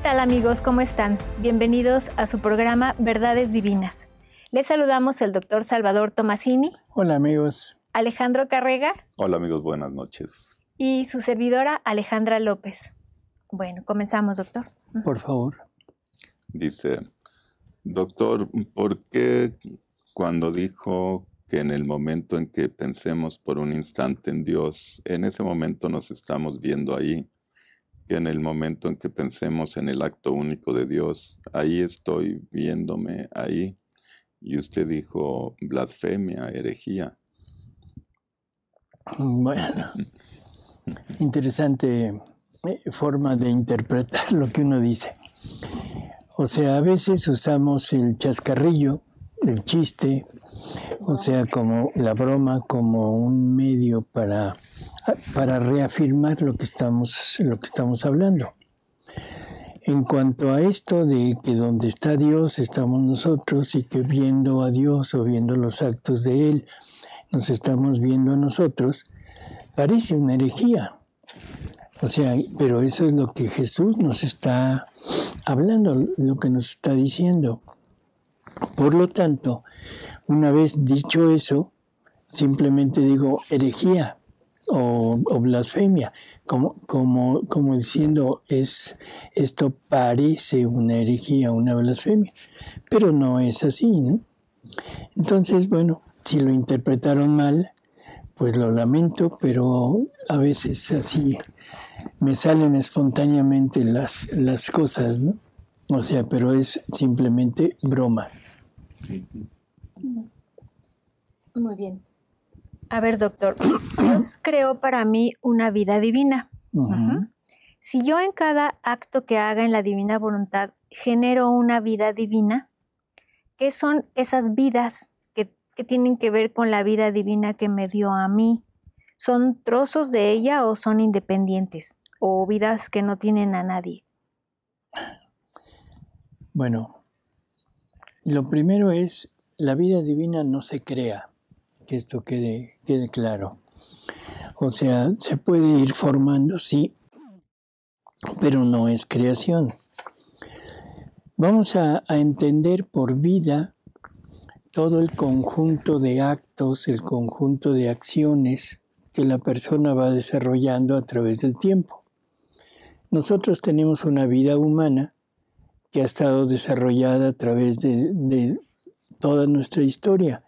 tal amigos? ¿Cómo están? Bienvenidos a su programa Verdades Divinas. Les saludamos el doctor Salvador Tomasini. Hola amigos. Alejandro Carrega. Hola amigos, buenas noches. Y su servidora Alejandra López. Bueno, comenzamos, doctor. Por favor. Dice, doctor, ¿por qué cuando dijo que en el momento en que pensemos por un instante en Dios, en ese momento nos estamos viendo ahí? Que en el momento en que pensemos en el acto único de Dios, ahí estoy viéndome ahí. Y usted dijo blasfemia, herejía. Bueno, interesante forma de interpretar lo que uno dice. O sea, a veces usamos el chascarrillo, el chiste, o sea, como la broma, como un medio para reafirmar lo que estamos hablando. En cuanto a esto de que donde está Dios estamos nosotros y que viendo a Dios o viendo los actos de Él nos estamos viendo a nosotros, parece una herejía. O sea, pero eso es lo que Jesús nos está hablando, lo que nos está diciendo. Por lo tanto, una vez dicho eso, simplemente digo herejía o blasfemia, como diciendo esto parece una herejía, una blasfemia, pero no es así, ¿no? Entonces, bueno, si lo interpretaron mal, pues lo lamento, pero a veces así me salen espontáneamente las cosas, ¿no? O sea, pero es simplemente broma. Muy bien. A ver, doctor, Dios creó para mí una vida divina. Uh-huh. Si yo en cada acto que haga en la divina voluntad genero una vida divina, ¿qué son esas vidas que tienen que ver con la vida divina que me dio a mí? ¿Son trozos de ella o son independientes? ¿O vidas que no tienen a nadie? Bueno, lo primero es, la vida divina no se crea, que esto quede claro. O sea, se puede ir formando, sí, pero no es creación. Vamos a entender por vida todo el conjunto de actos, el conjunto de acciones que la persona va desarrollando a través del tiempo. Nosotros tenemos una vida humana que ha estado desarrollada a través de toda nuestra historia,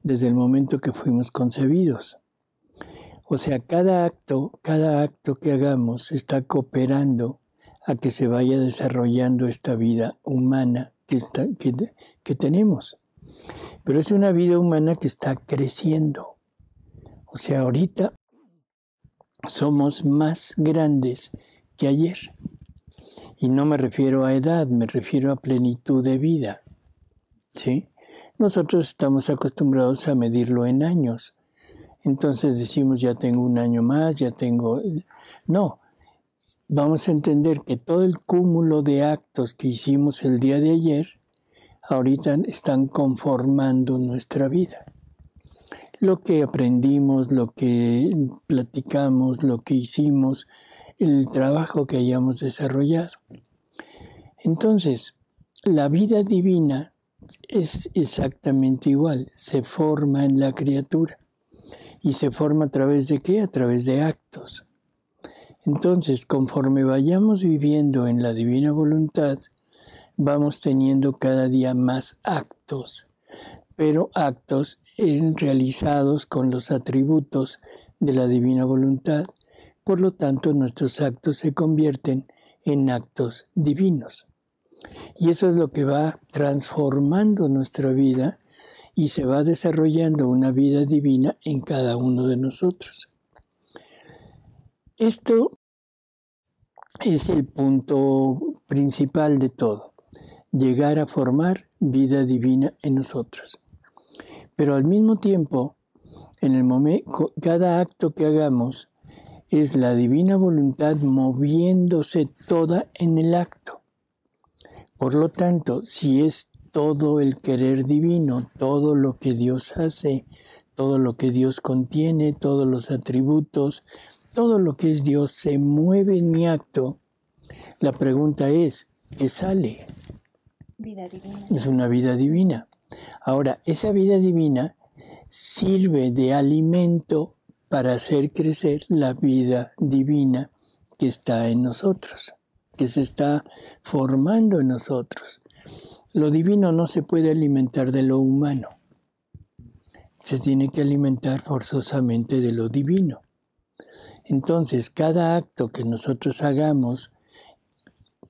desde el momento que fuimos concebidos. O sea, cada acto que hagamos está cooperando a que se vaya desarrollando esta vida humana que tenemos. Pero es una vida humana que está creciendo. O sea, ahorita somos más grandes que ayer. Y no me refiero a edad, me refiero a plenitud de vida. ¿Sí? Nosotros estamos acostumbrados a medirlo en años. Entonces decimos, ya tengo un año más, ya tengo... No, vamos a entender que todo el cúmulo de actos que hicimos el día de ayer, ahorita están conformando nuestra vida. Lo que aprendimos, lo que platicamos, lo que hicimos, el trabajo que hayamos desarrollado. Entonces, la vida divina es exactamente igual, se forma en la criatura. ¿Y se forma a través de qué? A través de actos. Entonces, conforme vayamos viviendo en la divina voluntad, vamos teniendo cada día más actos, pero actos realizados con los atributos de la divina voluntad. Por lo tanto, nuestros actos se convierten en actos divinos. Y eso es lo que va transformando nuestra vida y se va desarrollando una vida divina en cada uno de nosotros. Esto es el punto principal de todo, llegar a formar vida divina en nosotros. Pero al mismo tiempo, en el momento, cada acto que hagamos es la divina voluntad moviéndose toda en el acto. Por lo tanto, si es todo el querer divino, todo lo que Dios hace, todo lo que Dios contiene, todos los atributos, todo lo que es Dios se mueve en mi acto, la pregunta es, que sale. Vida divina. Es una vida divina. Ahora, esa vida divina sirve de alimento para hacer crecer la vida divina que está en nosotros, que se está formando en nosotros. Lo divino no se puede alimentar de lo humano. Se tiene que alimentar forzosamente de lo divino. Entonces, cada acto que nosotros hagamos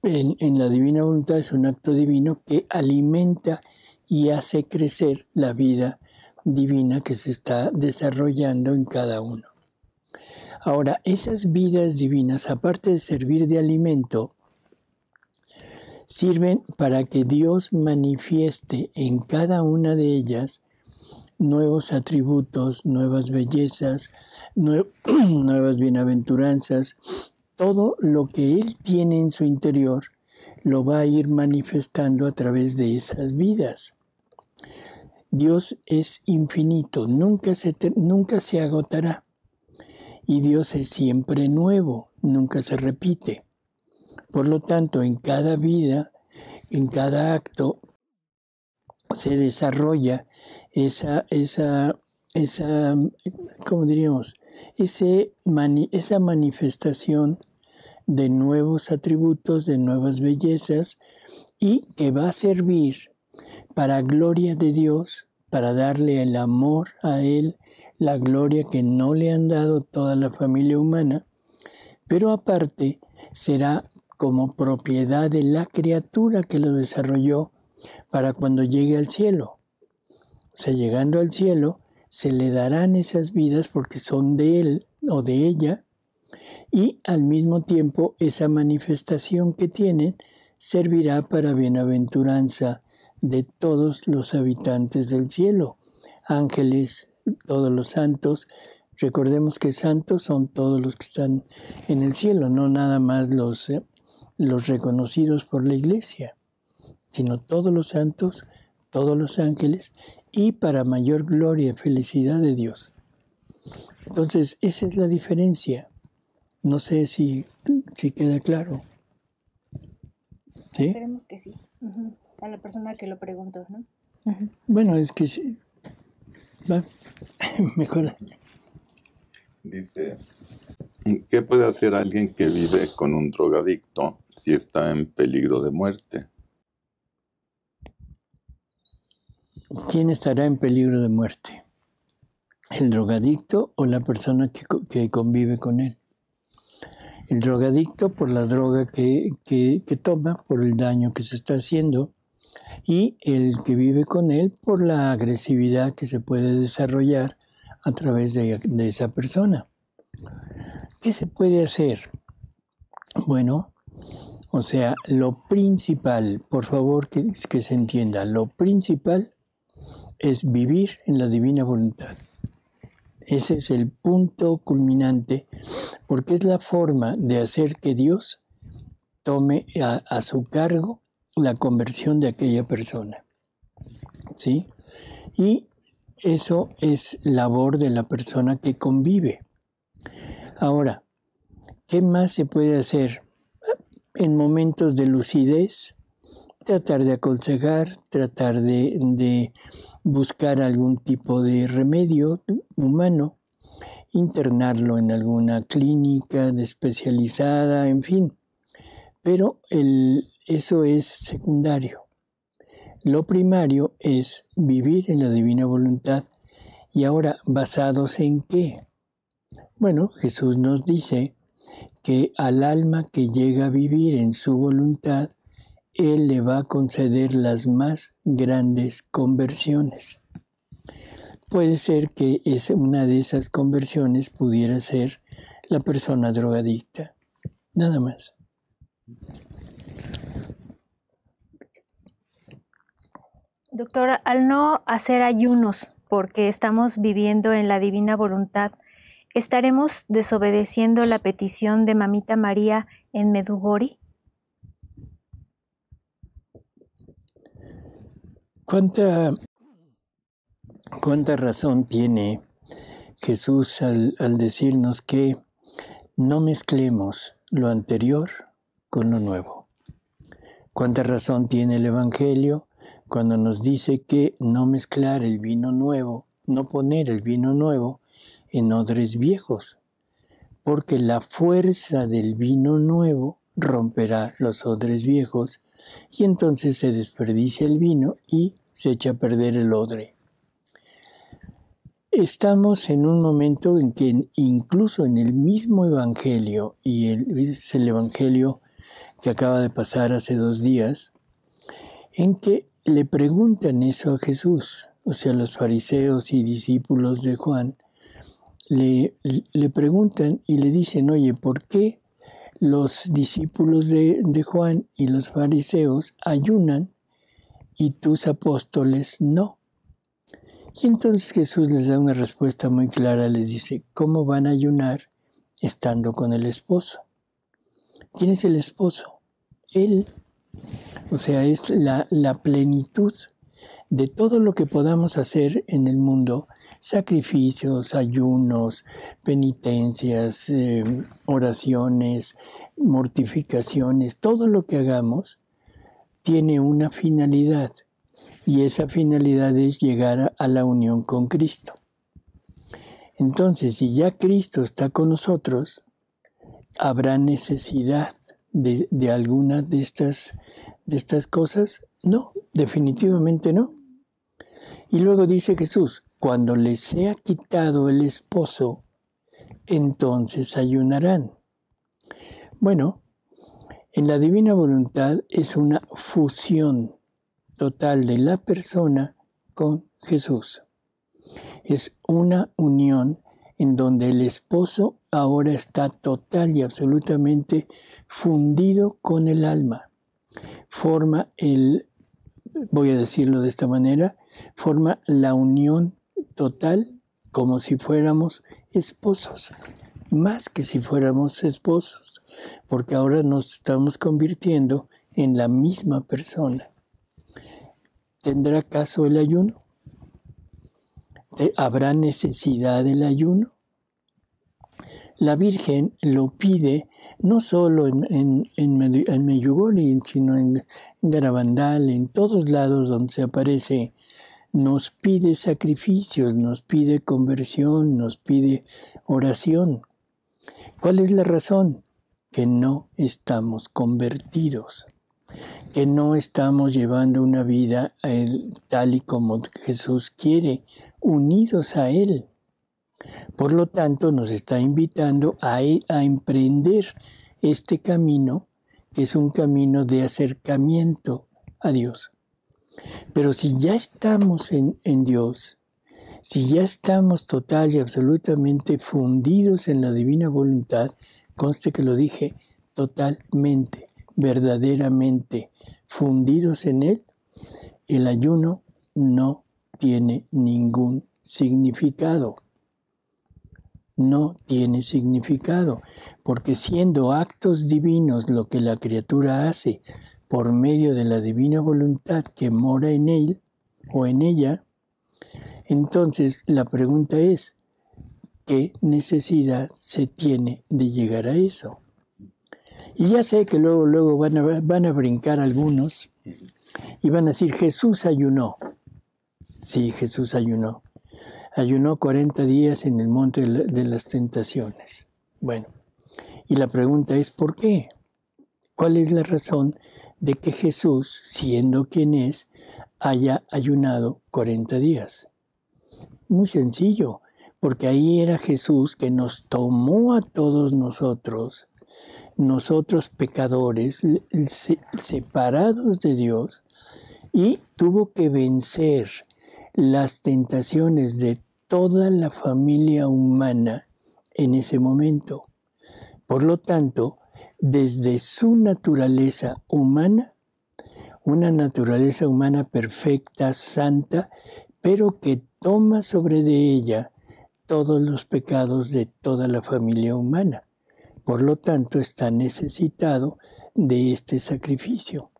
en la divina voluntad es un acto divino que alimenta y hace crecer la vida divina que se está desarrollando en cada uno. Ahora, esas vidas divinas, aparte de servir de alimento, sirven para que Dios manifieste en cada una de ellas nuevos atributos, nuevas bellezas, nuevas bienaventuranzas. Todo lo que Él tiene en su interior lo va a ir manifestando a través de esas vidas. Dios es infinito, nunca se agotará. Y Dios es siempre nuevo, nunca se repite. Por lo tanto, en cada vida, en cada acto, se desarrolla esa ¿cómo diríamos? Esa manifestación de nuevos atributos, de nuevas bellezas, y que va a servir para gloria de Dios, para darle el amor a Él, la gloria que no le han dado toda la familia humana, pero aparte será como propiedad de la criatura que lo desarrolló para cuando llegue al cielo. O sea, llegando al cielo, se le darán esas vidas porque son de él o de ella, y al mismo tiempo esa manifestación que tienen servirá para bienaventuranza de todos los habitantes del cielo, ángeles, todos los santos. Recordemos que santos son todos los que están en el cielo, no nada más los reconocidos por la Iglesia, sino todos los santos, todos los ángeles, y para mayor gloria y felicidad de Dios. Entonces, esa es la diferencia. No sé si queda claro. ¿Sí? Esperemos que sí. A la persona que lo preguntó, ¿no? Bueno, es que sí. Va, mejor. Dice, ¿qué puede hacer alguien que vive con un drogadicto si está en peligro de muerte? ¿Quién estará en peligro de muerte? ¿El drogadicto o la persona que convive con él? El drogadicto por la droga que toma, por el daño que se está haciendo, y el que vive con él por la agresividad que se puede desarrollar a través de esa persona. ¿Qué se puede hacer? Bueno, o sea, lo principal, por favor que se entienda, lo principal es vivir en la divina voluntad. Ese es el punto culminante, porque es la forma de hacer que Dios tome a su cargo la conversión de aquella persona. ¿Sí? Y eso es labor de la persona que convive. Ahora, ¿qué más se puede hacer? En momentos de lucidez, tratar de aconsejar, tratar de buscar algún tipo de remedio humano, internarlo en alguna clínica especializada, en fin. Pero eso es secundario. Lo primario es vivir en la divina voluntad. Y ahora, ¿basados en qué? Bueno, Jesús nos dice que al alma que llega a vivir en su voluntad, Él le va a conceder las más grandes conversiones. Puede ser que una de esas conversiones pudiera ser la persona drogadicta. Nada más. Doctora, al no hacer ayunos porque estamos viviendo en la divina voluntad, ¿estaremos desobedeciendo la petición de Mamita María en Medjugorje? ¿Cuánta razón tiene Jesús al decirnos que no mezclemos lo anterior con lo nuevo? ¿Cuánta razón tiene el Evangelio cuando nos dice que no mezclar el vino nuevo, no poner el vino nuevo en odres viejos? Porque la fuerza del vino nuevo romperá los odres viejos y entonces se desperdicia el vino y se echa a perder el odre. Estamos en un momento en que incluso en el mismo Evangelio, y es el Evangelio que acaba de pasar hace 2 días, en que le preguntan eso a Jesús, o sea, los fariseos y discípulos de Juan, le preguntan y le dicen, oye, ¿por qué los discípulos de Juan y los fariseos ayunan y tus apóstoles no? Y entonces Jesús les da una respuesta muy clara, les dice, ¿cómo van a ayunar estando con el esposo? ¿Quién es el esposo? Él. O sea, es la plenitud de todo lo que podamos hacer en el mundo, sacrificios, ayunos, penitencias, oraciones, mortificaciones, todo lo que hagamos tiene una finalidad y esa finalidad es llegar a la unión con Cristo. Entonces, si ya Cristo está con nosotros, ¿habrá necesidad de alguna de estas cosas? No, definitivamente no. Y luego dice Jesús, cuando les sea quitado el esposo, entonces ayunarán. Bueno, en la divina voluntad es una fusión total de la persona con Jesús. Es una unión en donde el esposo ahora está total y absolutamente fundido con el alma. Forma voy a decirlo de esta manera, forma la unión total como si fuéramos esposos, más que si fuéramos esposos, porque ahora nos estamos convirtiendo en la misma persona. ¿Tendrá caso el ayuno? ¿Habrá necesidad del ayuno? La Virgen lo pide no solo en Medjugorje, sino en Garabandal, en todos lados donde se aparece, nos pide sacrificios, nos pide conversión, nos pide oración. ¿Cuál es la razón? Que no estamos convertidos, que no estamos llevando una vida tal y como Jesús quiere, unidos a Él. Por lo tanto, nos está invitando a emprender este camino, que es un camino de acercamiento a Dios. Pero si ya estamos en Dios, si ya estamos total y absolutamente fundidos en la divina voluntad, conste que lo dije totalmente, verdaderamente fundidos en Él, el ayuno no tiene ningún significado. No tiene significado, porque siendo actos divinos lo que la criatura hace por medio de la divina voluntad que mora en él o en ella, entonces la pregunta es, ¿qué necesidad se tiene de llegar a eso? Y ya sé que luego van a brincar algunos y van a decir, Jesús ayunó. Sí, Jesús ayunó. Ayunó 40 días en el monte de las tentaciones. Bueno, y la pregunta es, ¿por qué? ¿Cuál es la razón de que Jesús, siendo quien es, haya ayunado 40 días? Muy sencillo, porque ahí era Jesús que nos tomó a todos nosotros pecadores, separados de Dios, y tuvo que vencer las tentaciones de toda la familia humana en ese momento. Por lo tanto, desde su naturaleza humana, una naturaleza humana perfecta, santa, pero que toma sobre de ella todos los pecados de toda la familia humana. Por lo tanto, está necesitado de este sacrificio.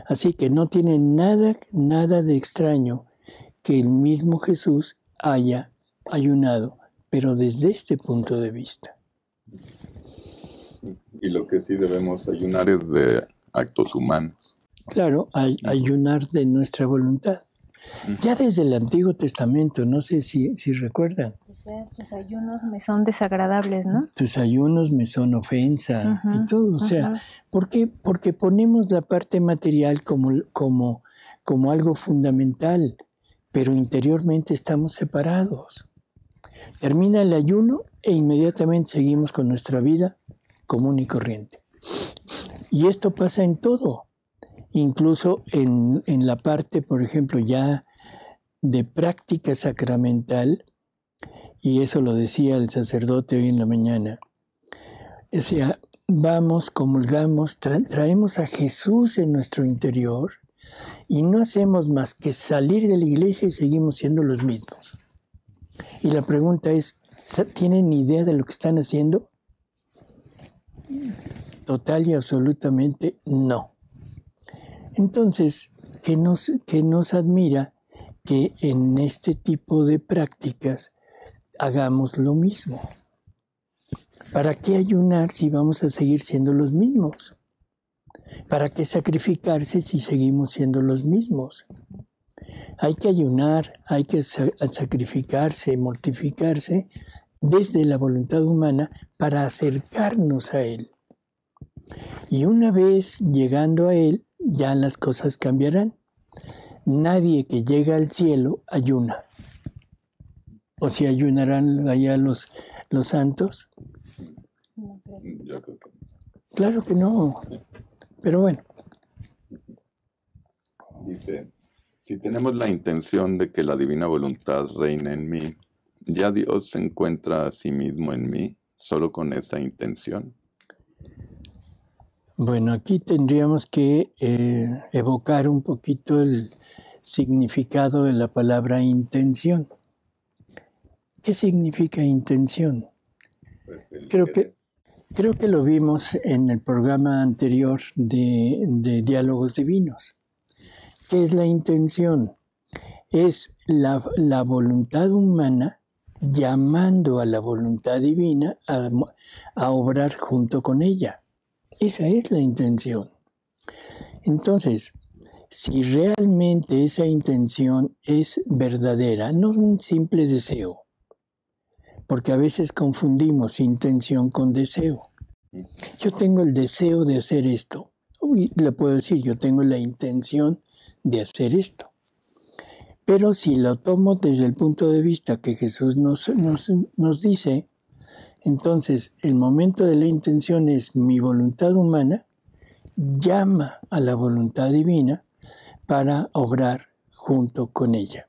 Así que no tiene nada de extraño que el mismo Jesús haya ayunado, pero desde este punto de vista. Y lo que sí debemos ayunar es de actos humanos. Claro, ayunar de nuestra voluntad. Ya desde el Antiguo Testamento, no sé si recuerdan. Tus ayunos me son desagradables, ¿no? Tus ayunos me son ofensa y todo. O sea, ¿por qué? Porque ponemos la parte material como algo fundamental, pero interiormente estamos separados. Termina el ayuno e inmediatamente seguimos con nuestra vida común y corriente. Y esto pasa en todo. Incluso en la parte, por ejemplo, ya de práctica sacramental, y eso lo decía el sacerdote hoy en la mañana, o sea, vamos, comulgamos, traemos a Jesús en nuestro interior y no hacemos más que salir de la iglesia y seguimos siendo los mismos. Y la pregunta es, ¿tienen idea de lo que están haciendo? Total y absolutamente no. Entonces, ¿qué nos admira? Que en este tipo de prácticas hagamos lo mismo. ¿Para qué ayunar si vamos a seguir siendo los mismos? ¿Para qué sacrificarse si seguimos siendo los mismos? Hay que ayunar, hay que sacrificarse, mortificarse desde la voluntad humana para acercarnos a Él. Y una vez llegando a Él, ya las cosas cambiarán. Nadie que llega al cielo ayuna. ¿O si ayunarán allá los santos? Yo creo que Claro que no. Pero bueno. dice, si tenemos la intención de que la divina voluntad reine en mí, ¿ya Dios se encuentra a sí mismo en mí solo con esa intención? Bueno, aquí tendríamos que evocar un poquito el significado de la palabra intención. ¿Qué significa intención? Pues Creo que lo vimos en el programa anterior de Diálogos Divinos. ¿Qué es la intención? Es la voluntad humana llamando a la voluntad divina a obrar junto con ella. Esa es la intención. Entonces, si realmente esa intención es verdadera, no un simple deseo, porque a veces confundimos intención con deseo. Yo tengo el deseo de hacer esto. Le puedo decir, yo tengo la intención de hacer esto. Pero si lo tomo desde el punto de vista que Jesús nos dice, entonces el momento de la intención es mi voluntad humana, llama a la voluntad divina para obrar junto con ella.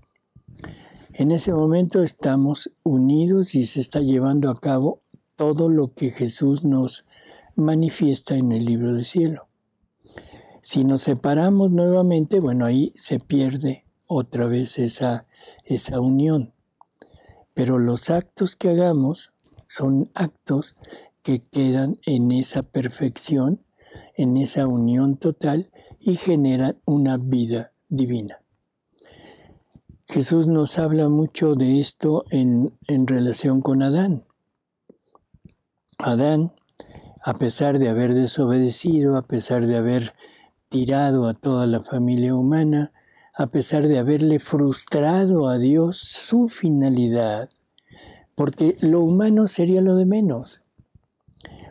En ese momento estamos unidos y se está llevando a cabo todo lo que Jesús nos manifiesta en el libro del cielo. Si nos separamos nuevamente, bueno, ahí se pierde otra vez esa unión. Pero los actos que hagamos son actos que quedan en esa perfección, en esa unión total y generan una vida divina. Jesús nos habla mucho de esto en relación con Adán. Adán, a pesar de haber desobedecido, a pesar de haber tirado a toda la familia humana, a pesar de haberle frustrado a Dios su finalidad, porque lo humano sería lo de menos.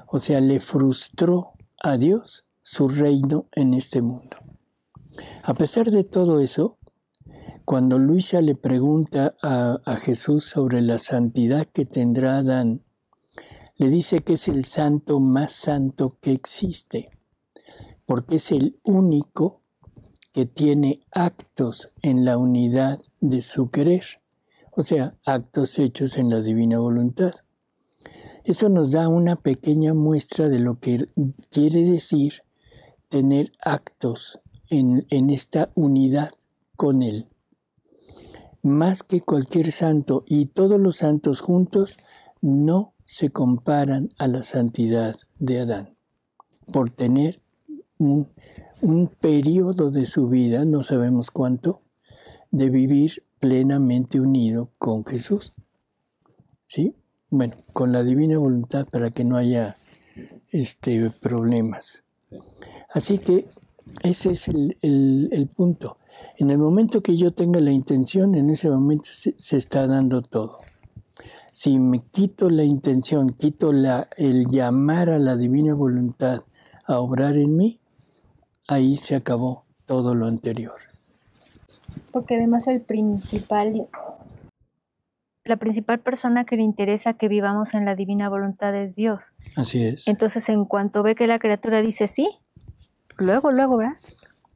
O sea, le frustró a Dios su reino en este mundo. A pesar de todo eso, cuando Luisa le pregunta a Jesús sobre la santidad que tendrá Adán, le dice que es el santo más santo que existe, porque es el único que tiene actos en la unidad de su querer, o sea, actos hechos en la divina voluntad. Eso nos da una pequeña muestra de lo que quiere decir tener actos en esta unidad con Él. Más que cualquier santo, y todos los santos juntos no se comparan a la santidad de Adán, por tener un periodo de su vida, no sabemos cuánto, de vivir plenamente unido con Jesús. ¿Sí? Bueno, con la divina voluntad para que no haya problemas. Así que ese es el punto. En el momento que yo tenga la intención, en ese momento se está dando todo. Si me quito la intención, quito el llamar a la divina voluntad a obrar en mí, ahí se acabó todo lo anterior. Porque además la principal persona que le interesa que vivamos en la divina voluntad es Dios. Así es. Entonces, en cuanto ve que la criatura dice sí, luego, ¿verdad?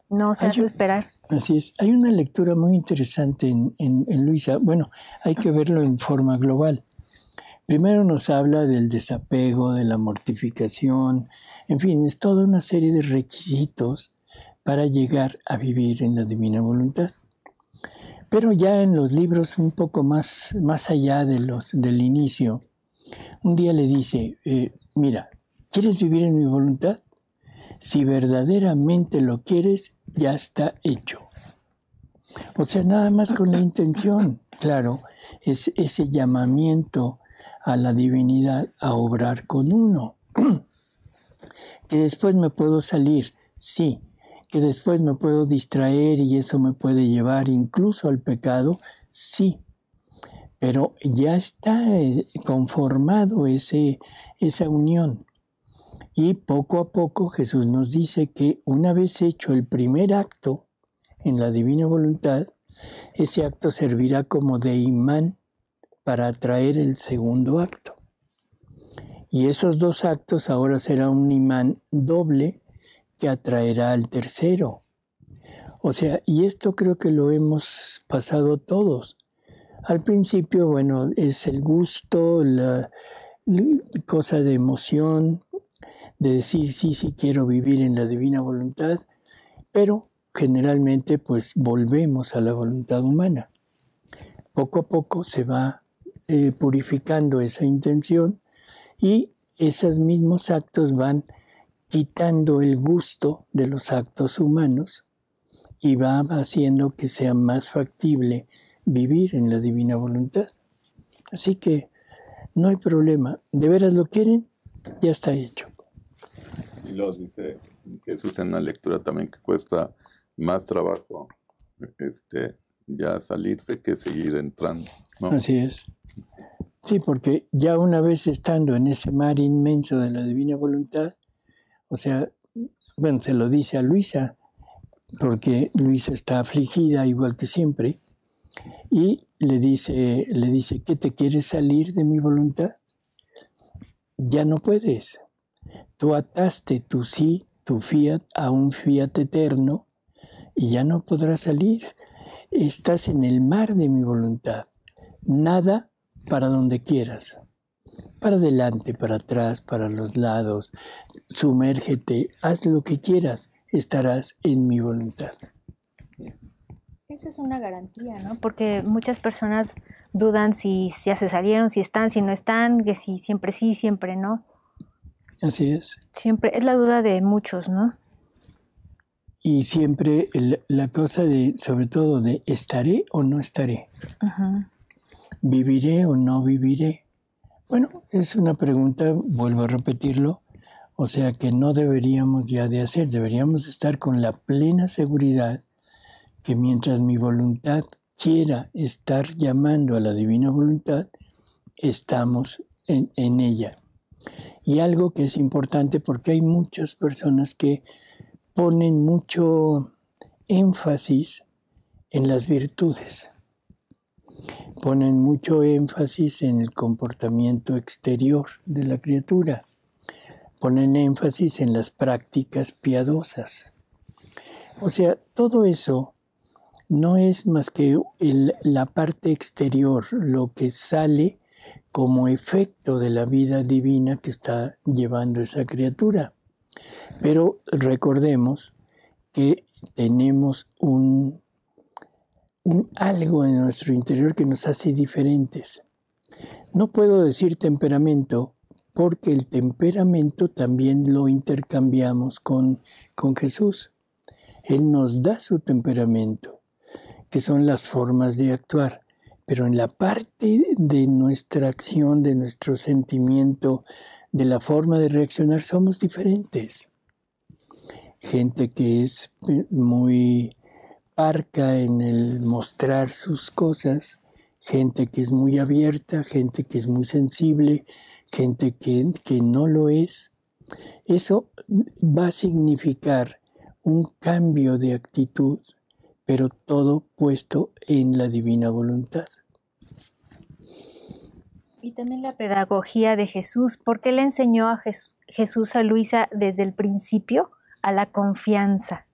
No se hace esperar. Así es. Hay una lectura muy interesante en Luisa. Bueno, hay que verlo en forma global. Primero nos habla del desapego, de la mortificación, en fin, es toda una serie de requisitos para llegar a vivir en la divina voluntad. Pero ya en los libros un poco más allá del inicio, un día le dice, mira, ¿quieres vivir en mi voluntad? Si verdaderamente lo quieres, ya está hecho. O sea, nada más con la intención, claro, es ese llamamiento a la divinidad a obrar con uno. Que después me puedo salir, sí. Que después me puedo distraer y eso me puede llevar incluso al pecado, sí. Pero ya está conformado esa unión. Y poco a poco Jesús nos dice que una vez hecho el primer acto en la divina voluntad, ese acto servirá como de imán para atraer el segundo acto. Y esos dos actos ahora será un imán doble que atraerá al tercero. O sea, y esto creo que lo hemos pasado todos. Al principio, bueno, es el gusto, la cosa de emoción, de decir sí quiero vivir en la divina voluntad, pero generalmente pues volvemos a la voluntad humana. Poco a poco se va purificando esa intención y esos mismos actos van quitando el gusto de los actos humanos y va haciendo que sea más factible vivir en la divina voluntad. Así que no hay problema. ¿De veras lo quieren? Ya está hecho. Y luego dice Jesús en una lectura también que cuesta más trabajo ya salirse que seguir entrando, ¿no? Así es. Sí, porque ya una vez estando en ese mar inmenso de la divina voluntad, o sea, bueno, se lo dice a Luisa, porque Luisa está afligida igual que siempre, y le dice, ¿qué te quieres salir de mi voluntad? Ya no puedes. Tú ataste tu sí, tu fiat, a un fiat eterno, y ya no podrás salir. Estás en el mar de mi voluntad. Nada para donde quieras. Para adelante, para atrás, para los lados. Sumérgete, haz lo que quieras. Estarás en mi voluntad. Esa es una garantía, ¿no? Porque muchas personas dudan si ya se salieron, si están, si no están, que si siempre sí, siempre no. Así es. Siempre, es la duda de muchos, ¿no? Y siempre la cosa de, sobre todo, de ¿estaré o no estaré? Uh-huh. ¿Viviré o no viviré? Bueno, es una pregunta, vuelvo a repetirlo, o sea que no deberíamos ya de hacer, deberíamos estar con la plena seguridad que mientras mi voluntad quiera estar llamando a la divina voluntad, estamos en ella. Y algo que es importante porque hay muchas personas que ponen mucho énfasis en las virtudes. Ponen mucho énfasis en el comportamiento exterior de la criatura. Ponen énfasis en las prácticas piadosas. O sea, todo eso no es más que la parte exterior, lo que sale como efecto de la vida divina que está llevando esa criatura. Pero recordemos que tenemos un algo en nuestro interior que nos hace diferentes. No puedo decir temperamento porque el temperamento también lo intercambiamos con Jesús. Él nos da su temperamento, que son las formas de actuar, pero en la parte de nuestra acción, de nuestro sentimiento, de la forma de reaccionar, somos diferentes. gente que es muy parca en el mostrar sus cosas, gente que es muy abierta, gente que es muy sensible, gente que no lo es. Eso va a significar un cambio de actitud, pero todo puesto en la divina voluntad. Y también la pedagogía de Jesús, porque le enseñó a Jesús a Luisa desde el principio a la confianza.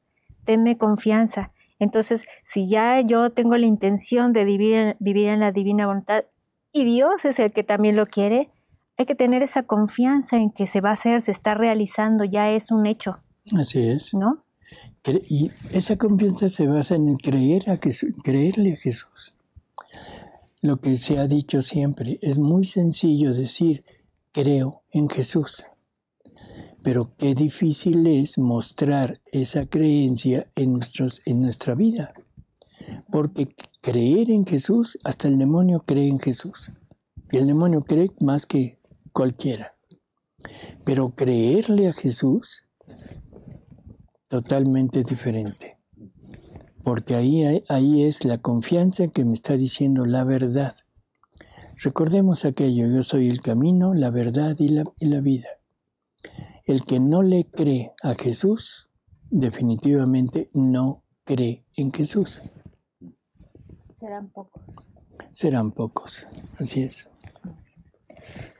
Tenme confianza. Entonces, si ya yo tengo la intención de vivir en la divina voluntad y Dios es el que también lo quiere, hay que tener esa confianza en que se va a hacer, se está realizando, ya es un hecho. Así es. ¿No? Y esa confianza se basa en creerle a Jesús. Lo que se ha dicho siempre, es muy sencillo decir, creo en Jesús. Pero qué difícil es mostrar esa creencia en nuestra vida. Porque creer en Jesús, hasta el demonio cree en Jesús. Y el demonio cree más que cualquiera. Pero creerle a Jesús, totalmente diferente. Porque ahí es la confianza que me está diciendo la verdad. Recordemos aquello, yo soy el camino, la verdad y la vida. El que no le cree a Jesús, definitivamente no cree en Jesús. Serán pocos. Serán pocos, así es.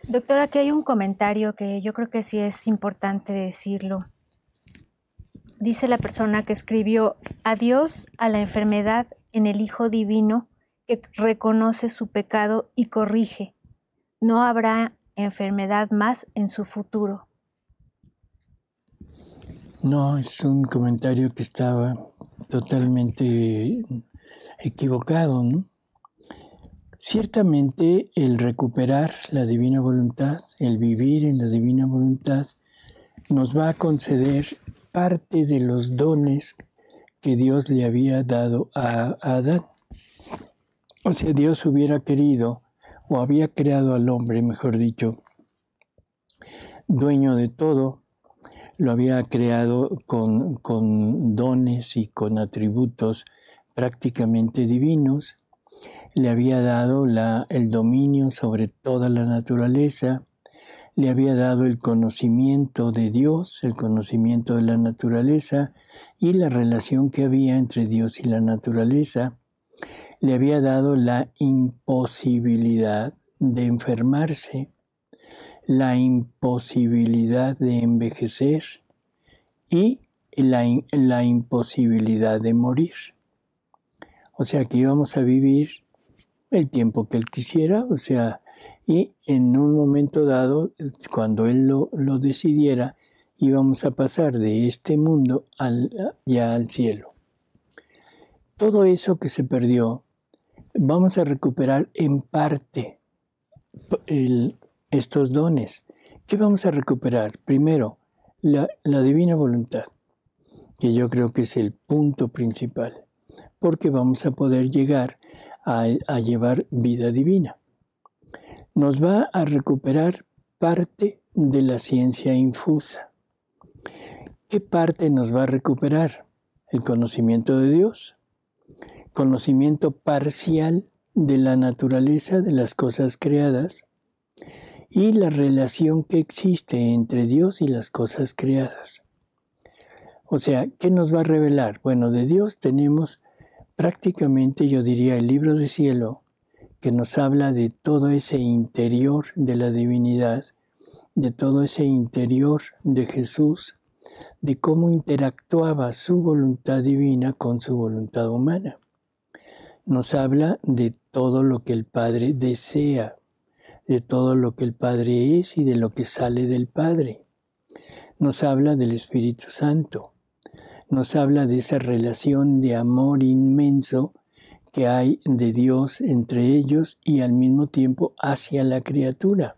Doctora, aquí hay un comentario que yo creo que sí es importante decirlo. Dice la persona que escribió, adiós a la enfermedad en el Hijo Divino que reconoce su pecado y corrige. No habrá enfermedad más en su futuro. No, es un comentario que estaba totalmente equivocado, ¿no? Ciertamente el recuperar la divina voluntad, el vivir en la divina voluntad, nos va a conceder parte de los dones que Dios le había dado a Adán. O sea, Dios hubiera querido, o había creado al hombre, mejor dicho, dueño de todo, lo había creado con dones y con atributos prácticamente divinos, le había dado el dominio sobre toda la naturaleza, le había dado el conocimiento de Dios, el conocimiento de la naturaleza y la relación que había entre Dios y la naturaleza. Le había dado la imposibilidad de enfermarse, la imposibilidad de envejecer y la imposibilidad de morir. O sea que íbamos a vivir el tiempo que Él quisiera, o sea, y en un momento dado, cuando Él lo decidiera, íbamos a pasar de este mundo ya al cielo. Todo eso que se perdió, vamos a recuperar en parte estos dones. ¿Qué vamos a recuperar? Primero, la divina voluntad, que yo creo que es el punto principal, porque vamos a poder llegar a llevar vida divina. Nos va a recuperar parte de la ciencia infusa. ¿Qué parte nos va a recuperar? El conocimiento de Dios, conocimiento parcial de la naturaleza de las cosas creadas y la relación que existe entre Dios y las cosas creadas. O sea, ¿qué nos va a revelar? Bueno, de Dios tenemos prácticamente, yo diría, el libro del cielo, que nos habla de todo ese interior de la divinidad, de todo ese interior de Jesús, de cómo interactuaba su voluntad divina con su voluntad humana. Nos habla de todo lo que el Padre desea, de todo lo que el Padre es y de lo que sale del Padre. Nos habla del Espíritu Santo. Nos habla de esa relación de amor inmenso que hay de Dios entre ellos y al mismo tiempo hacia la criatura.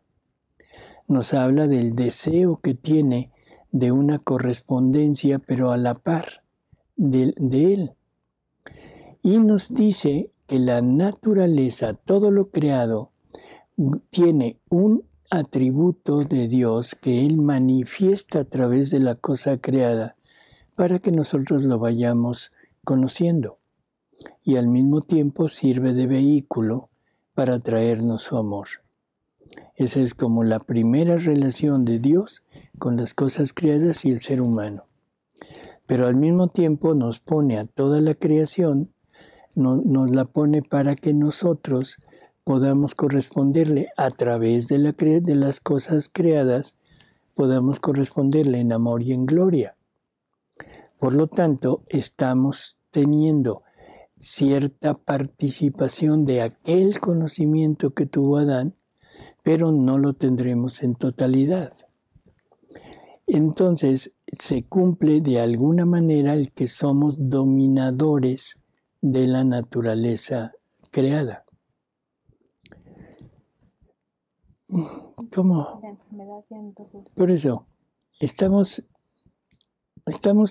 Nos habla del deseo que tiene de una correspondencia, pero a la par de Él. Y nos dice que la naturaleza, todo lo creado, tiene un atributo de Dios que Él manifiesta a través de la cosa creada para que nosotros lo vayamos conociendo. Y al mismo tiempo sirve de vehículo para traernos su amor. Esa es como la primera relación de Dios con las cosas creadas y el ser humano. Pero al mismo tiempo nos pone a toda la creación, nos la pone para que nosotros podamos corresponderle a través de las cosas creadas, podamos corresponderle en amor y en gloria. Por lo tanto, estamos teniendo cierta participación de aquel conocimiento que tuvo Adán, pero no lo tendremos en totalidad. Entonces, se cumple de alguna manera el que somos dominadores de la naturaleza creada. ¿Cómo? La enfermedad ya entonces. Por eso, estamos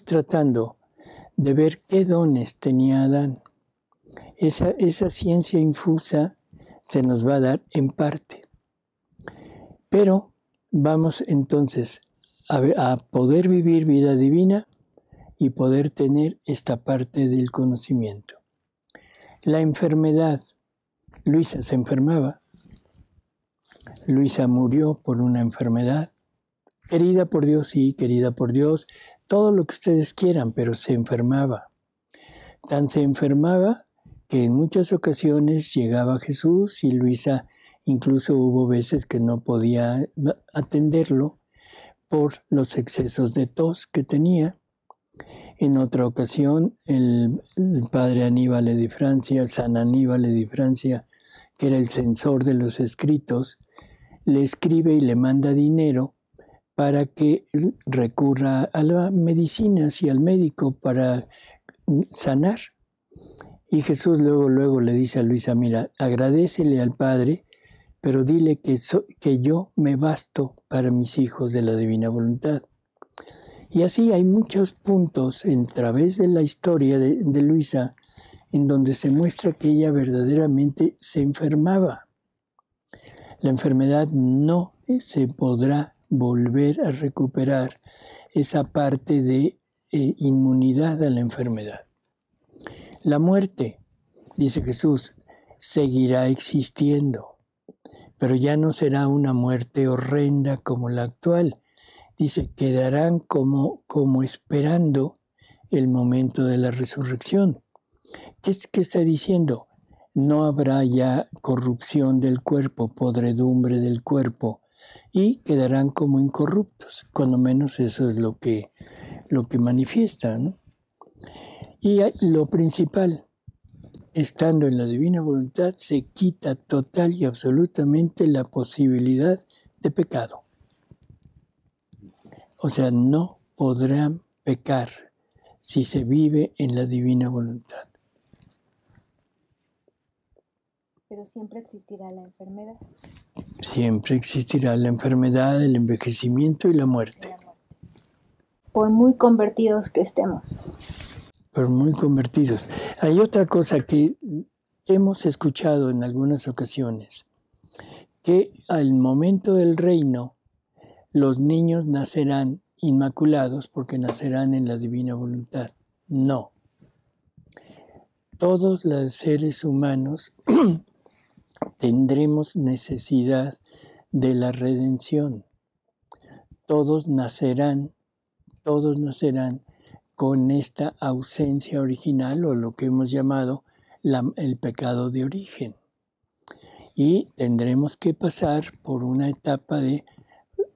tratando de ver qué dones tenía Adán. Esa ciencia infusa se nos va a dar en parte. Pero vamos entonces a poder vivir vida divina y poder tener esta parte del conocimiento. La enfermedad. Luisa se enfermaba. Luisa murió por una enfermedad. Querida por Dios, sí, querida por Dios. Todo lo que ustedes quieran, pero se enfermaba. Tan se enfermaba que en muchas ocasiones llegaba Jesús y Luisa incluso hubo veces que no podía atenderlo por los excesos de tos que tenía. En otra ocasión, el padre Aníbal de Francia, San Aníbal de Francia, que era el censor de los escritos, le escribe y le manda dinero para que recurra a las medicinas y al médico para sanar. Y Jesús luego le dice a Luisa, mira, agradécele al Padre, pero dile que yo me basto para mis hijos de la divina voluntad. Y así hay muchos puntos a través de la historia de Luisa en donde se muestra que ella verdaderamente se enfermaba. La enfermedad no se podrá volver a recuperar esa parte de inmunidad a la enfermedad. La muerte, dice Jesús, seguirá existiendo, pero ya no será una muerte horrenda como la actual. Dice, quedarán como esperando el momento de la resurrección. ¿Qué está diciendo? No habrá ya corrupción del cuerpo, podredumbre del cuerpo, y quedarán como incorruptos. Cuando menos eso es lo que manifiesta, ¿no? Y lo principal, estando en la divina voluntad, se quita total y absolutamente la posibilidad de pecado. O sea, no podrán pecar si se vive en la divina voluntad. Pero siempre existirá la enfermedad. Siempre existirá la enfermedad, el envejecimiento y la muerte. Por muy convertidos que estemos. Por muy convertidos. Hay otra cosa que hemos escuchado en algunas ocasiones, que al momento del reino, los niños nacerán inmaculados porque nacerán en la divina voluntad. No. Todos los seres humanos tendremos necesidad de la redención. Todos nacerán con esta ausencia original o lo que hemos llamado el pecado de origen. Y tendremos que pasar por una etapa de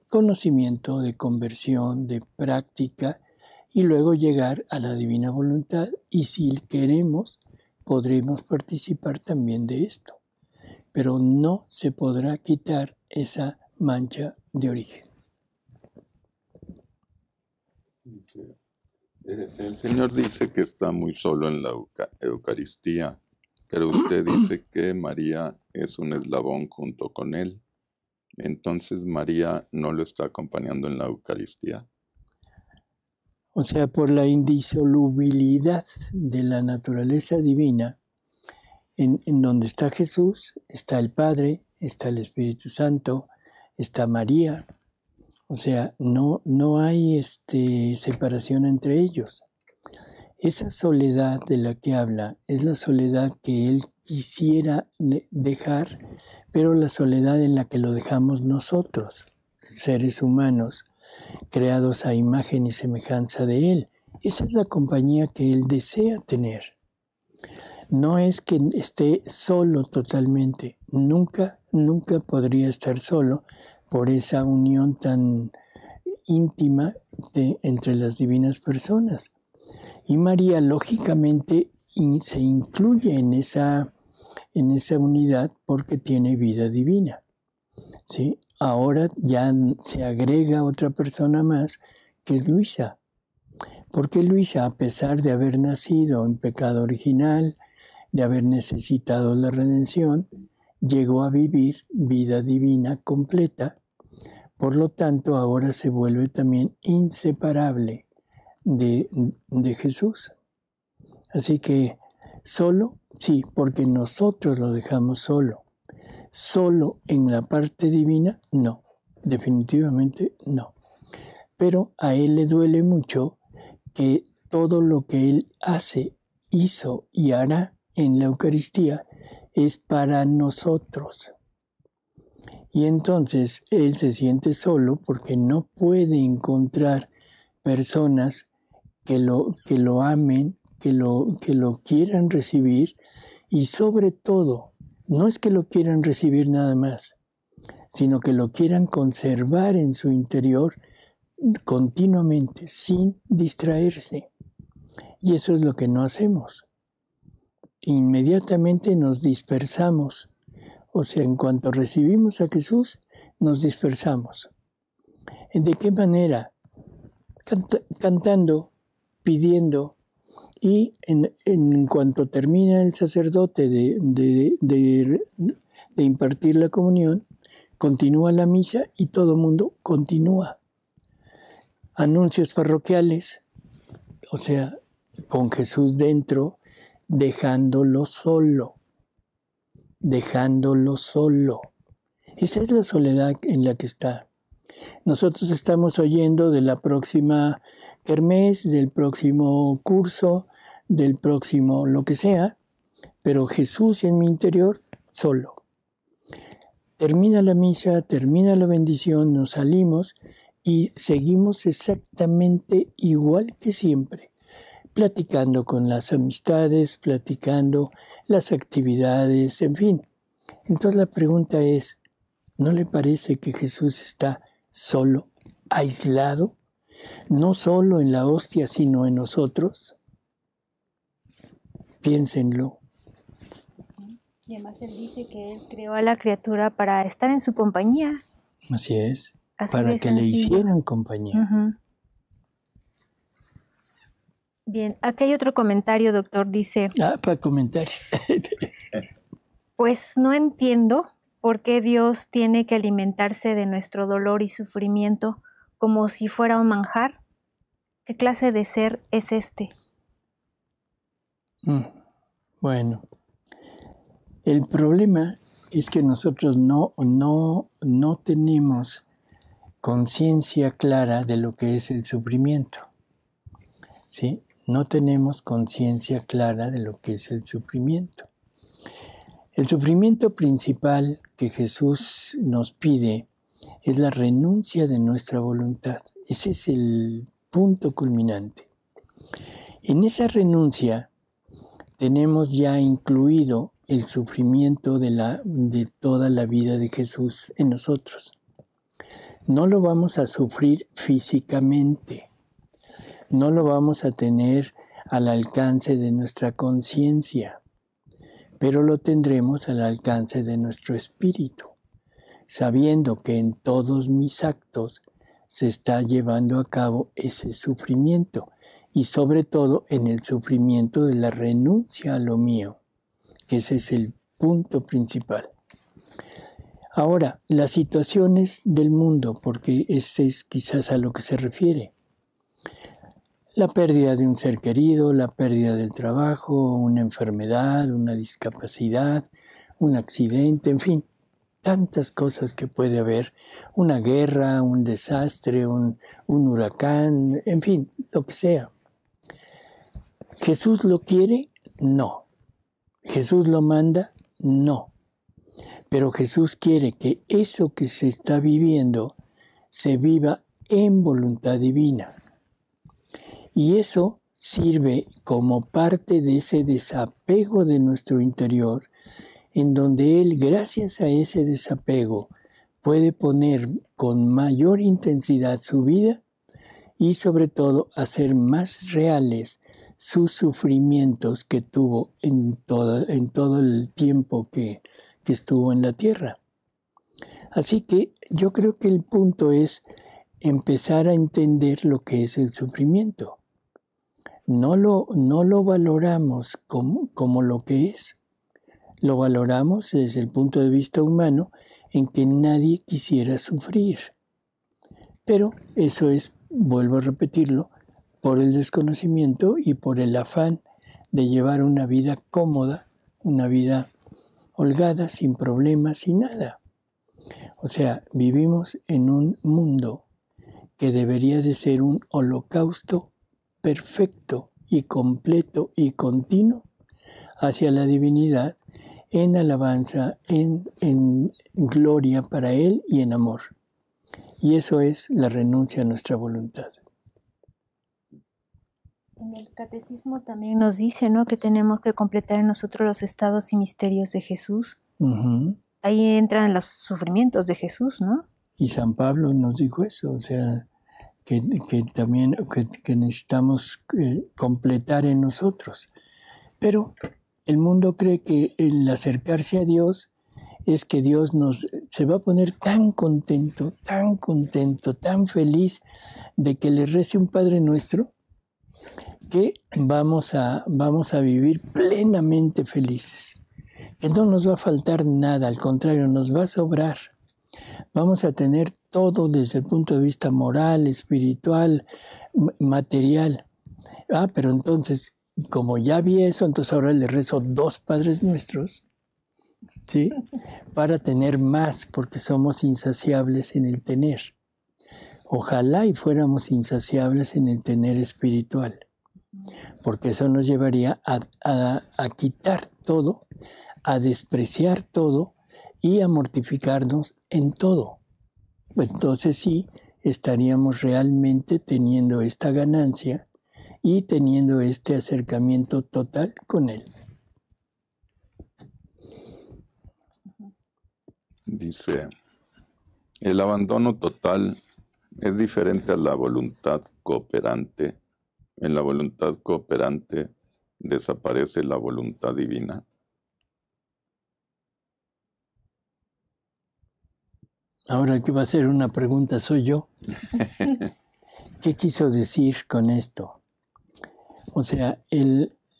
conocimiento, de conversión, de práctica y luego llegar a la divina voluntad. Y si queremos, podremos participar también de esto. Pero no se podrá quitar esa mancha de origen. El Señor dice que está muy solo en la Eucaristía, pero usted dice que María es un eslabón junto con Él. Entonces, ¿María no lo está acompañando en la Eucaristía? O sea, por la indisolubilidad de la naturaleza divina, en donde está Jesús, está el Padre, está el Espíritu Santo, está María. O sea, no hay separación entre ellos. Esa soledad de la que habla es la soledad que él quisiera dejar, pero la soledad en la que lo dejamos nosotros, seres humanos, creados a imagen y semejanza de él. Esa es la compañía que él desea tener. No es que esté solo totalmente, nunca podría estar solo por esa unión tan íntima entre las divinas personas. Y María, lógicamente, se incluye en esa unidad porque tiene vida divina, ¿sí? Ahora ya se agrega otra persona más, que es Luisa. Porque Luisa, a pesar de haber nacido en pecado original, de haber necesitado la redención, llegó a vivir vida divina completa. Por lo tanto, ahora se vuelve también inseparable de Jesús. Así que solo, sí, porque nosotros lo dejamos solo. Solo en la parte divina, no, definitivamente no. Pero a él le duele mucho que todo lo que él hace, hizo y hará en la Eucaristía es para nosotros. Y entonces él se siente solo porque no puede encontrar personas que lo amen, que lo quieran recibir, y sobre todo, no es que lo quieran recibir nada más, sino que lo quieran conservar en su interior continuamente, sin distraerse. Y eso es lo que no hacemos. Inmediatamente nos dispersamos. O sea, en cuanto recibimos a Jesús, nos dispersamos. ¿De qué manera? Cantando, pidiendo, y en cuanto termina el sacerdote de impartir la comunión, continúa la misa y todo el mundo continúa. Anuncios parroquiales, o sea, con Jesús dentro, dejándolo solo. Esa es la soledad en la que está. Nosotros estamos oyendo de la próxima kermés, del próximo curso, del próximo lo que sea, pero Jesús en mi interior, solo. Termina la misa, termina la bendición, nos salimos y seguimos exactamente igual que siempre, platicando con las amistades, platicando las actividades, en fin. Entonces la pregunta es, ¿no le parece que Jesús está solo, aislado? No solo en la hostia, sino en nosotros. Piénsenlo. Y además él dice que él creó a la criatura para estar en su compañía. Así es, Así para de que le sencillo. hicieran compañía. Uh-huh. Bien, aquí hay otro comentario, doctor, dice... Para comentarios. Pues no entiendo por qué Dios tiene que alimentarse de nuestro dolor y sufrimiento como si fuera un manjar. ¿Qué clase de ser es este? Bueno, el problema es que nosotros no tenemos conciencia clara de lo que es el sufrimiento. ¿Sí? No tenemos conciencia clara de lo que es el sufrimiento. El sufrimiento principal que Jesús nos pide es la renuncia de nuestra voluntad. Ese es el punto culminante. En esa renuncia tenemos ya incluido el sufrimiento de toda la vida de Jesús en nosotros. No lo vamos a sufrir físicamente, no lo vamos a tener al alcance de nuestra conciencia, pero lo tendremos al alcance de nuestro espíritu, sabiendo que en todos mis actos se está llevando a cabo ese sufrimiento, y sobre todo en el sufrimiento de la renuncia a lo mío, que ese es el punto principal. Ahora, las situaciones del mundo, porque ese es quizás a lo que se refiere. La pérdida de un ser querido, la pérdida del trabajo, una enfermedad, una discapacidad, un accidente, en fin, tantas cosas que puede haber, una guerra, un desastre, un huracán, en fin, lo que sea. ¿Jesús lo quiere? No. ¿Jesús lo manda? No. Pero Jesús quiere que eso que se está viviendo se viva en voluntad divina. Y eso sirve como parte de ese desapego de nuestro interior, en donde Él, gracias a ese desapego, puede poner con mayor intensidad su vida y sobre todo hacer más reales sus sufrimientos que tuvo en todo el tiempo que estuvo en la tierra. Así que yo creo que el punto es empezar a entender lo que es el sufrimiento. No lo valoramos como lo que es. Lo valoramos desde el punto de vista humano, en que nadie quisiera sufrir. Pero eso es, vuelvo a repetirlo, por el desconocimiento y por el afán de llevar una vida cómoda, una vida holgada, sin problemas, sin nada. O sea, vivimos en un mundo que debería de ser un holocausto perfecto y completo y continuo hacia la divinidad, en alabanza, en gloria para Él y en amor. Y eso es la renuncia a nuestra voluntad. En el catecismo también nos dice, ¿no?, que tenemos que completar en nosotros los estados y misterios de Jesús. Uh-huh. Ahí entran los sufrimientos de Jesús, ¿no? Y San Pablo nos dijo eso, o sea, que también que necesitamos completar en nosotros. Pero el mundo cree que el acercarse a Dios es que Dios se va a poner tan contento, tan feliz de que le rece un Padre Nuestro, que vamos a vivir plenamente felices. Que no nos va a faltar nada, al contrario, nos va a sobrar. Vamos a tener todo desde el punto de vista moral, espiritual, material. Pero entonces, como ya vi eso, entonces ahora le rezo 2 Padres Nuestros, ¿sí? Para tener más, porque somos insaciables en el tener. Ojalá y fuéramos insaciables en el tener espiritual, porque eso nos llevaría a quitar todo, a despreciar todo y a mortificarnos en todo. Entonces sí, estaríamos realmente teniendo esta ganancia y teniendo este acercamiento total con Él. Dice, el abandono total es diferente a la voluntad cooperante. En la voluntad cooperante desaparece la voluntad divina. Ahora el que va a hacer una pregunta soy yo. ¿Qué quiso decir con esto? O sea,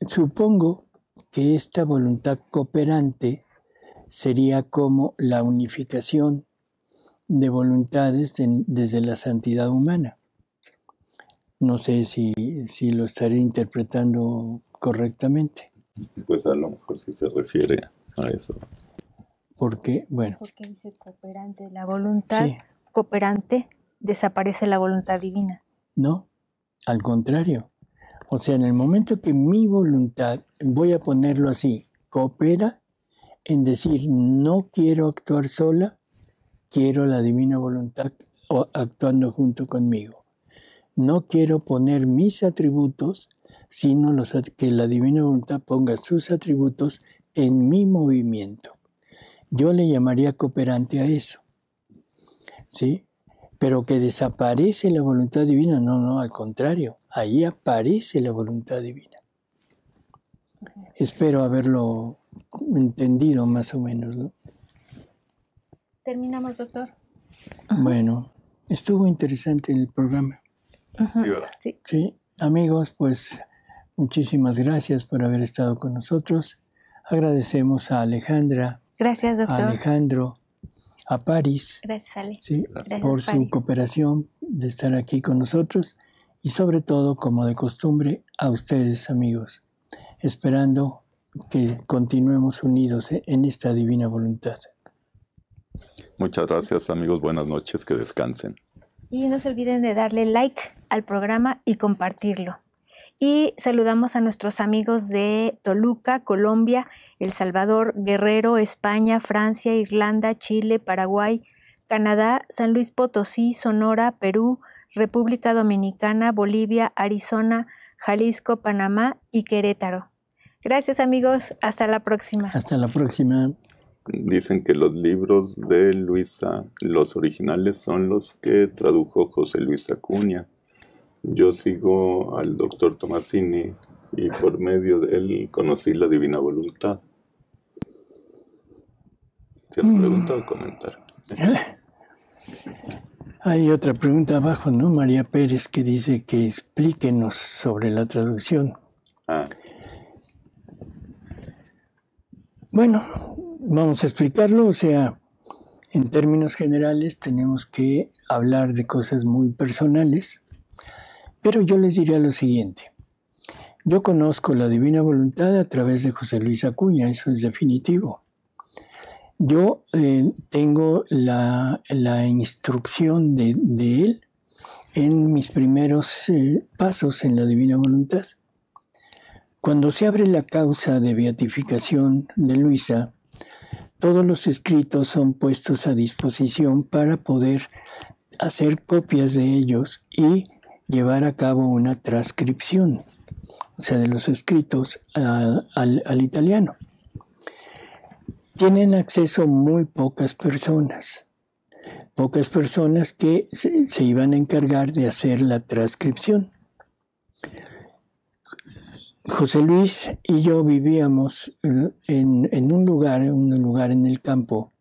supongo que esta voluntad cooperante sería como la unificación de voluntades desde la santidad humana. No sé si lo estaré interpretando correctamente. Pues a lo mejor sí se refiere a eso. Porque, bueno. Porque dice cooperante, la voluntad sí. Cooperante, desaparece la voluntad divina. No, al contrario. O sea, en el momento que mi voluntad, voy a ponerlo así, coopera en decir, no quiero actuar sola, quiero la divina voluntad actuando junto conmigo. No quiero poner mis atributos, sino que la divina voluntad ponga sus atributos en mi movimiento. Yo le llamaría cooperante a eso, ¿sí? Pero que desaparece la voluntad divina, no, al contrario, ahí aparece la voluntad divina. Espero haberlo entendido más o menos, ¿no? ¿Terminamos, doctor? Bueno, estuvo interesante el programa. Sí, ¿verdad? Sí. Sí, amigos, pues muchísimas gracias por haber estado con nosotros. Agradecemos a Alejandra, Gracias, doctor. a Alejandro, a Paris, Gracias, Ale. ¿sí? Gracias, por su Paris. cooperación de estar aquí con nosotros y sobre todo, como de costumbre, a ustedes, amigos, esperando que continuemos unidos en esta divina voluntad. Muchas gracias, amigos. Buenas noches. Que descansen. Y no se olviden de darle like al programa y compartirlo. Y saludamos a nuestros amigos de Toluca, Colombia, El Salvador, Guerrero, España, Francia, Irlanda, Chile, Paraguay, Canadá, San Luis Potosí, Sonora, Perú, República Dominicana, Bolivia, Arizona, Jalisco, Panamá y Querétaro. Gracias, amigos. Hasta la próxima. Hasta la próxima. Dicen que los libros de Luisa, los originales, son los que tradujo José Luis Acuña. Yo sigo al doctor Tomasini y por medio de él conocí la Divina Voluntad. ¿Tiene pregunta o comentario? Hay otra pregunta abajo, ¿no? María Pérez, que dice que explíquenos sobre la traducción. Bueno, vamos a explicarlo. O sea, en términos generales tenemos que hablar de cosas muy personales, pero yo les diría lo siguiente. Yo conozco la Divina Voluntad a través de José Luis Acuña, eso es definitivo. Yo tengo la instrucción de él en mis primeros pasos en la Divina Voluntad. Cuando se abre la causa de beatificación de Luisa, todos los escritos son puestos a disposición para poder hacer copias de ellos y llevar a cabo una transcripción, o sea, de los escritos al italiano. Tienen acceso muy pocas personas que se iban a encargar de hacer la transcripción. José Luis y yo vivíamos en un lugar en el campo,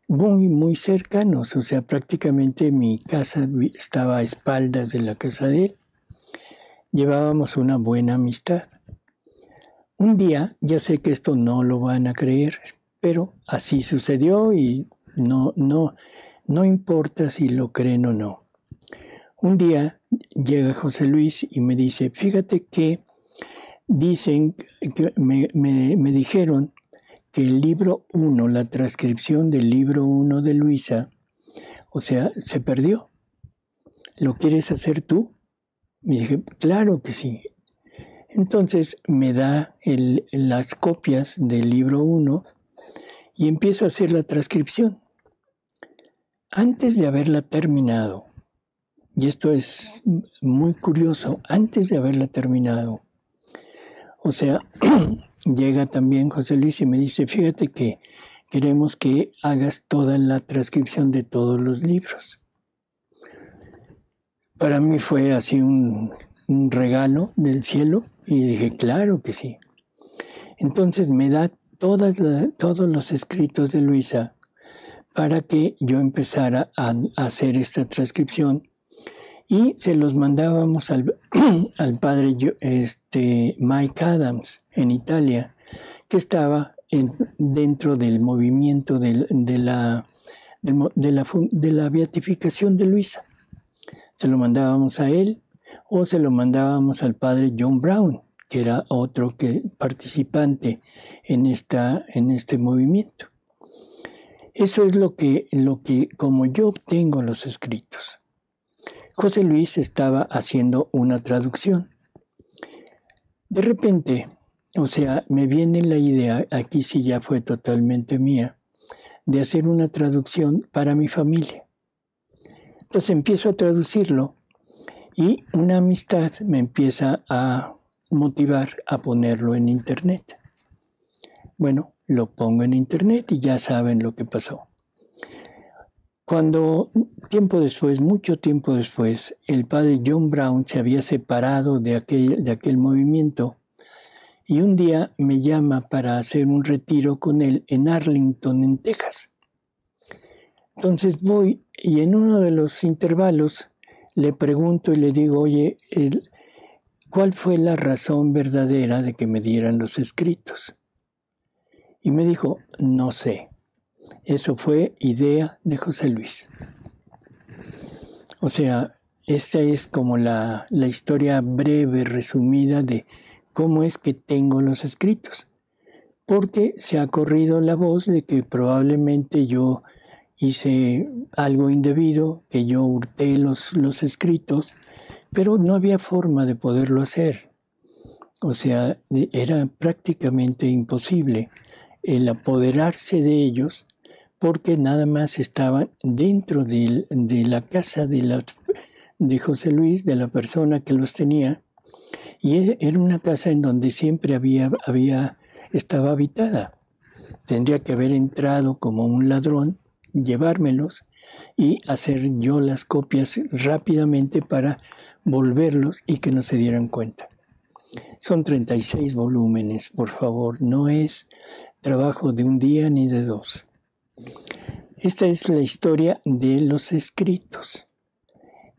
muy cercanos, o sea, prácticamente mi casa estaba a espaldas de la casa de él. Llevábamos una buena amistad. Un día, ya sé que esto no lo van a creer, pero así sucedió y no importa si lo creen o no. Un día llega José Luis y me dice, fíjate que dicen que me dijeron que el libro 1, la transcripción del libro 1 de Luisa, o sea, se perdió. ¿Lo quieres hacer tú? Me dije, claro que sí. Entonces me da las copias del libro 1 y empiezo a hacer la transcripción. Antes de haberla terminado, y esto es muy curioso, antes de haberla terminado, o sea, llega también José Luis y me dice, fíjate que queremos que hagas toda la transcripción de todos los libros. Para mí fue así un regalo del cielo y dije, claro que sí. Entonces me da todos los escritos de Luisa para que yo empezara a hacer esta transcripción y se los mandábamos al padre Mike Adams en Italia, que estaba dentro del movimiento de la beatificación de Luisa. Se lo mandábamos a él o se lo mandábamos al padre John Brown, que era otro participante en este movimiento. Eso es lo que como yo obtengo los escritos. José Luis estaba haciendo una traducción. De repente, o sea, me viene la idea, aquí sí ya fue totalmente mía, de hacer una traducción para mi familia. Entonces empiezo a traducirlo y una amistad me empieza a motivar a ponerlo en internet. Bueno, lo pongo en internet y ya saben lo que pasó. Cuando mucho tiempo después, el padre John Brown se había separado de aquel movimiento y un día me llama para hacer un retiro con él en Arlington, en Texas. Entonces voy y en uno de los intervalos le pregunto y le digo, oye, ¿cuál fue la razón verdadera de que me dieran los escritos? Y me dijo, no sé. Eso fue idea de José Luis. O sea, esta es como la historia breve, resumida de cómo es que tengo los escritos. Porque se ha corrido la voz de que probablemente yo hice algo indebido, que yo hurté los escritos, pero no había forma de poderlo hacer. O sea, era prácticamente imposible el apoderarse de ellos, porque nada más estaban dentro de la casa de José Luis, de la persona que los tenía, y era una casa en donde siempre estaba habitada. Tendría que haber entrado como un ladrón, llevármelos y hacer yo las copias rápidamente para volverlos y que no se dieran cuenta. Son 36 volúmenes, por favor, no es trabajo de un día ni de dos. Esta es la historia de los escritos.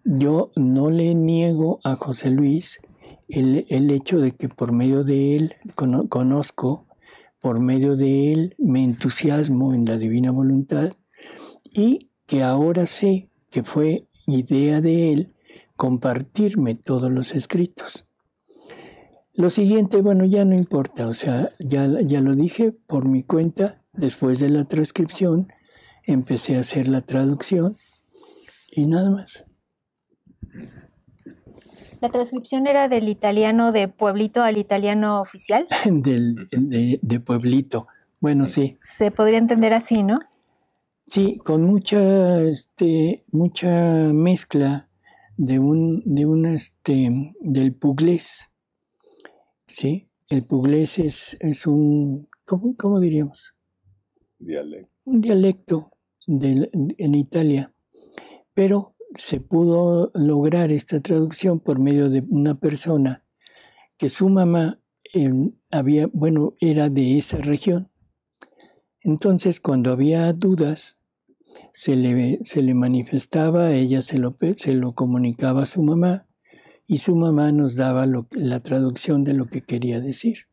Yo no le niego a José Luis el hecho de que por medio de él conozco, por medio de él me entusiasmo en la divina voluntad, y que ahora sé que fue idea de él compartirme todos los escritos. Lo siguiente, bueno, ya no importa, o sea, ya lo dije por mi cuenta. Después de la transcripción empecé a hacer la traducción y nada más. ¿La transcripción era del italiano de Pueblito al italiano oficial? De Pueblito. Bueno, sí. Se podría entender así, ¿no? Sí, con mucha mezcla del puglés. ¿Sí? El puglés es un, ¿cómo diríamos? Dialecto. Un dialecto en Italia. Pero se pudo lograr esta traducción por medio de una persona que su mamá era de esa región. Entonces, cuando había dudas, se le manifestaba, ella se lo comunicaba a su mamá, y su mamá nos daba la traducción de lo que quería decir.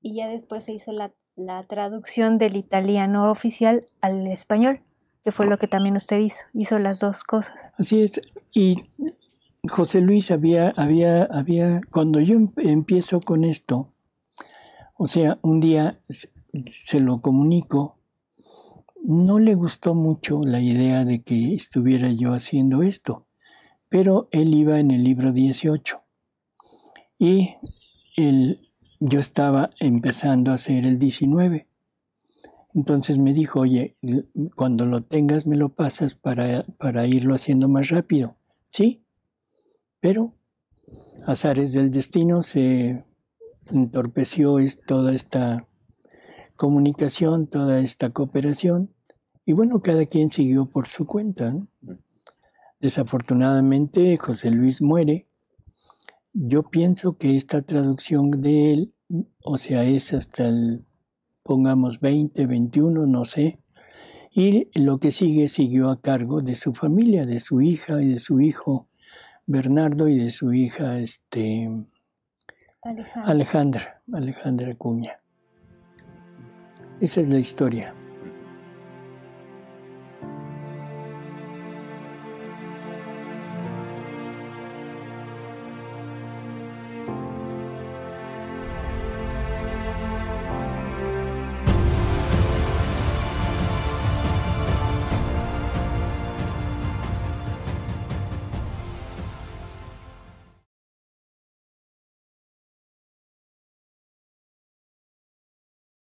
Y ya después se hizo la traducción del italiano oficial al español, que fue lo que también usted hizo las dos cosas. Así es. Y José Luis cuando yo empiezo con esto, o sea, un día se lo comunico, no le gustó mucho la idea de que estuviera yo haciendo esto, pero él iba en el libro 18 y yo estaba empezando a hacer el 19. Entonces me dijo, oye, cuando lo tengas me lo pasas para irlo haciendo más rápido. Sí, pero azares del destino, se entorpeció toda esta comunicación, toda esta cooperación, y bueno, cada quien siguió por su cuenta, ¿no? Desafortunadamente José Luis muere. Yo pienso que esta traducción de él, o sea, es hasta pongamos 20, 21, no sé, y lo que siguió a cargo de su familia, de su hija y de su hijo Bernardo y de su hija Alejandra Acuña. Esa es la historia.